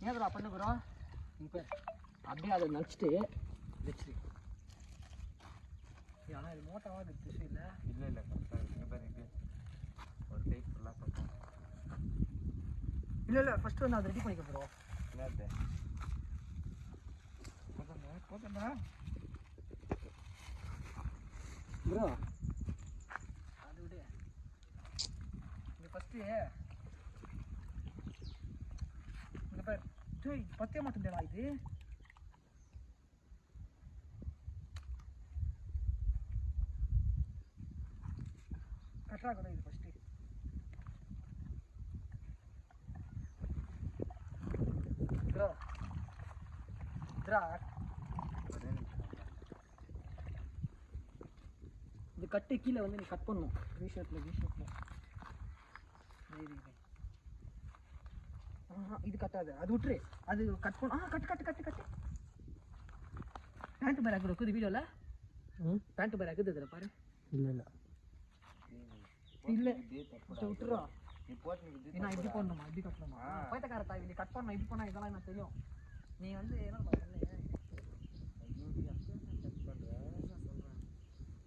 ஏன் ப்ரோ பண்ணு ப்ரோ இப்போ அப்படியே அதை நடிச்சிட்டு வச்சிரு. ஆனால் இது மோட்டாவாக திசை இல்லை. இல்லை இல்லை கரெக்டாக இங்கே பாரு இது ஒரு டைப் ஃபுல்லாக பார்ப்போம். இல்லை இல்லை ஃபஸ்ட்டு வந்து அதை ரெடி பண்ணிக்க ப்ரோ. என்னது போதண்டா ப்ரோ அது விடு. இங்கே ஃபஸ்ட்டு இங்கே பாரு ஜோய் பத்தே மாட்டேன்டா இது. கட்டுறா கூட இது ஃபஸ்ட்டு. ப்ரோ ப்ரா இது கட்டு கீழே வந்து நீ கட் பண்ணணும். வி-ஷேப்பில் இது கட்டாது, அது விட்டுரு. அது கட் பண்ண கட்டு கட்டு கட்டு கட்டு. பேண்ட் பேர் ஆகுது இருக்குது வீடியோவில். பேண்ட் பேர் ஆகுது இதில் பாரு. இல்லை இல்லை இல்லை விட்டுறா. நான் இப்படி போடணுமா இப்படி கட்டணுமா? போய்த்தக்கார தாய் நீ கட் பண்ணணும் இப்படி பண்ணா இதெல்லாம் எனக்கு தெரியும். நீ வந்து என்ன சொல்கிறேன்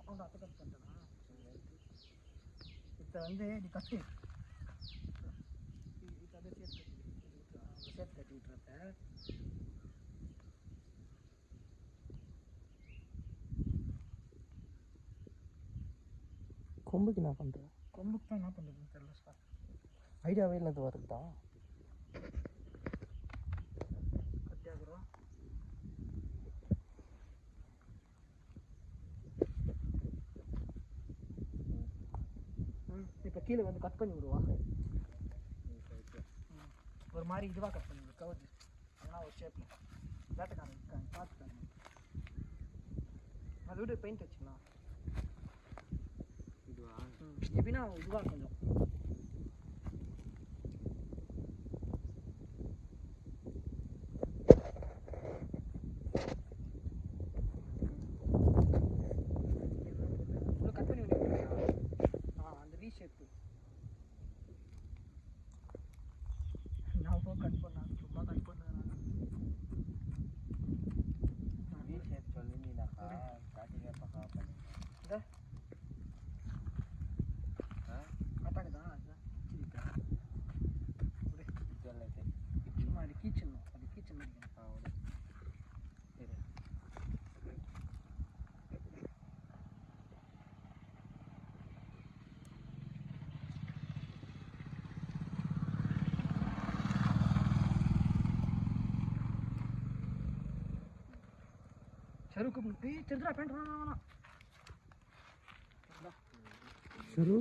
அக்கௌண்ட் அத்தை கட் பண்ணிட்டேனா? இப்போ வந்து நீ கட்டு இப்போ அதை சேர்த்து கட்டி விட்டுறப்ப கொம்புக்கு என்ன பண்ணுறேன்? கொம்புக்கு தான் என்ன பண்ணுறதுன்னு தெரியல சார். ஐடியாவே இல்லாத வருதா? கட்டியாகிறோம். இப்போ கீழே வந்து கட் பண்ணி விடுவா. ஒரு மாதிரி இதுவாக கட் பண்ணி விடு கவர். அதெல்லாம் ஒரு ஷேப்பில் வேட்டைக்காரன் பார்த்துக்காரன். அதை விட பெயிண்ட் வச்சுக்கலாம். இதுவா எப்படின்னா இதுவாக கொஞ்சம் கட் பண்ணி விடுவீங்களா? அந்த வி ஷேப்பு நான் கட் பண்ணேன். சும்மா கட் பண்ணேன். வி ஷேப் சொல்லி நீ காட்டிங்க பக்கா பண்ணி இதை கட்டாக்குதா? சும்மா அது கீச்சணும். அது கீச்ச மாதிரி சரி சருக்கு தெரிஞ்சுடா பேண்ட் வேணாம். சரு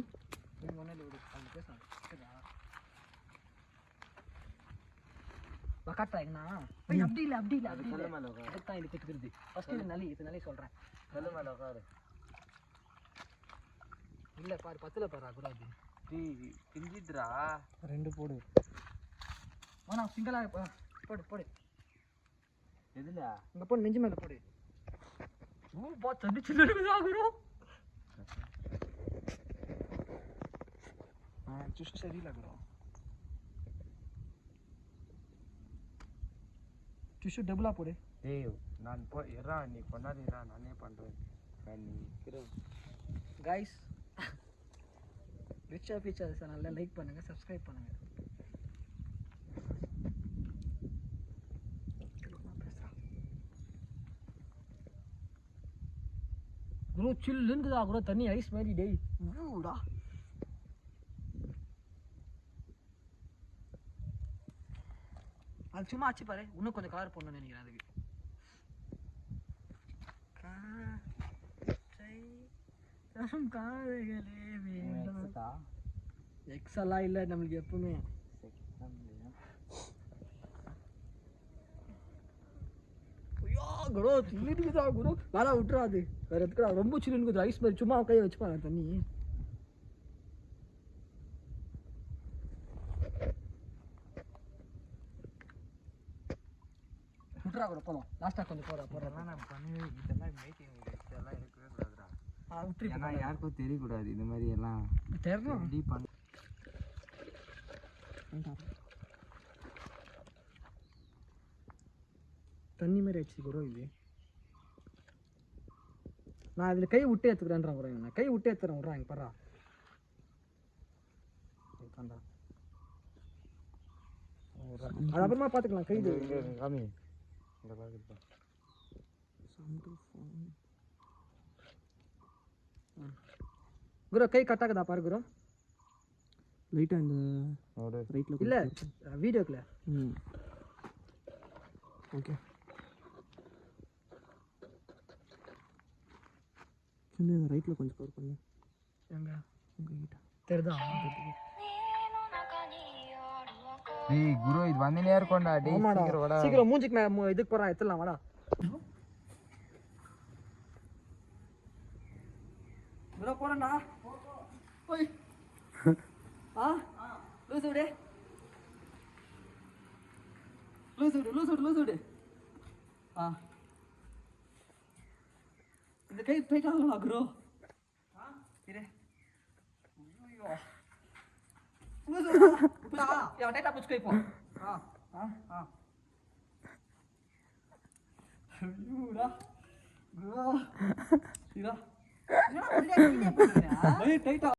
நீங்கள் ஒன்றும் இல்லை விடு அவங்க பேசுகிறாங்க. சரிடா கரெக்டாங்கண்ணா அப்படி இல்லை அப்படி இல்லை அப்படி இல்லை. அதுக்கு தான் இது கற்றுக்கிறது. ஃபஸ்ட்டு இது நல்லி இது நல்லி சொல்கிறேன். கல்லு மேலே உட்காரு. இல்லை பாரு 10ல் பாரு கூடாது. பிஞ்சிதுரா 2 போடு. வேணா சிங்கிளாக போடு போடு. எதில் இங்கே போடு நெஞ்சு மேலே போடு. தண்ணி சின்ன ஆகுறோம். ஜஸ்ட் சரியில்லை ப்ரோ. டிஷ்யூ டபுளாக போடு. ஏய் நான் போயிடா நீ கொண்டாடிடா நானே பண்ணுறேன். நீ கைஸ் ரிச்சா ஃபீச்சர்ஸ் நல்லா லைக் பண்ணுங்கள், சப்ஸ்கிரைப் பண்ணுங்கள். ப்ரோ சில்லுங்குதா ப்ரோ தண்ணி ஐஸ் மாதிரி டேய். ஊடா அது சும்மா ஆச்சு பாரு. இன்னும் கொஞ்சம் கலர் போடணும்னு நினைக்கிறேன். அதுக்கு எக்ஸெல்லாம் இல்லை நம்மளுக்கு எப்பவுமே. குரோ சில்லுக்குதா குரோ வேலை விட்டுறாது. வேற எதுக்குடா ரொம்ப சில்லுக்குது ஐஸ் மாதிரி. சும்மா கையை வச்சுப்பாங்க தண்ணி. விட்டுறா கூட போதும். லாஸ்ட்டாக கொஞ்சம் போடுறேன். நான் பண்ணி இதெல்லாம் மேக்கிங் இதெல்லாம் இருக்கவே கூடாதுடா. விட்டுரு. ஏன்னா யாருக்கும் தெரியக்கூடாது இந்த மாதிரி எல்லாம் தெரியும். ரெடி பண்ண தண்ணி மாதிரி ஆயிடுச்சு ப்ரோ இது. நான் இதில் கை விட்டு எடுத்துக்கிறேன்றான் ப்ரோ. நான் கை விட்டு எடுத்துறேன் விட்றான். இங்கே பாரா அது அப்புறமா பார்த்துக்கலாம். கை காமி இந்த பாக்குறா குரு கை கட்டாக்குதா பாரு குரு. லைட்டா இந்த ரைட்ல இல்ல வீடியோக்குள்ள. ஓகே சின்ன ரைட்ல கொஞ்சம் கவர் பண்ணு. எங்க உங்க கிட்ட தெரியுதா? டேய் குரு இது வந்தனே இருக்கோம்டா. டேய் சீக்கிரம் வாடா. சீக்கிரம் மூஞ்சிக்கு நான் இதுக்கு போறேன். எடுத்துடலாம் வாடா. குரு போறேன்டா. ஓய் லூசு விடு. லூசு விடு. இந்த கை டைட் ஆகலாம் குரு. இரு. ஐயோ லூசு விடுடா. யா டைட்டா புடிச்சு கை போ. ஐயோடா குரு. இதா என்ன ஒரே டைட்டா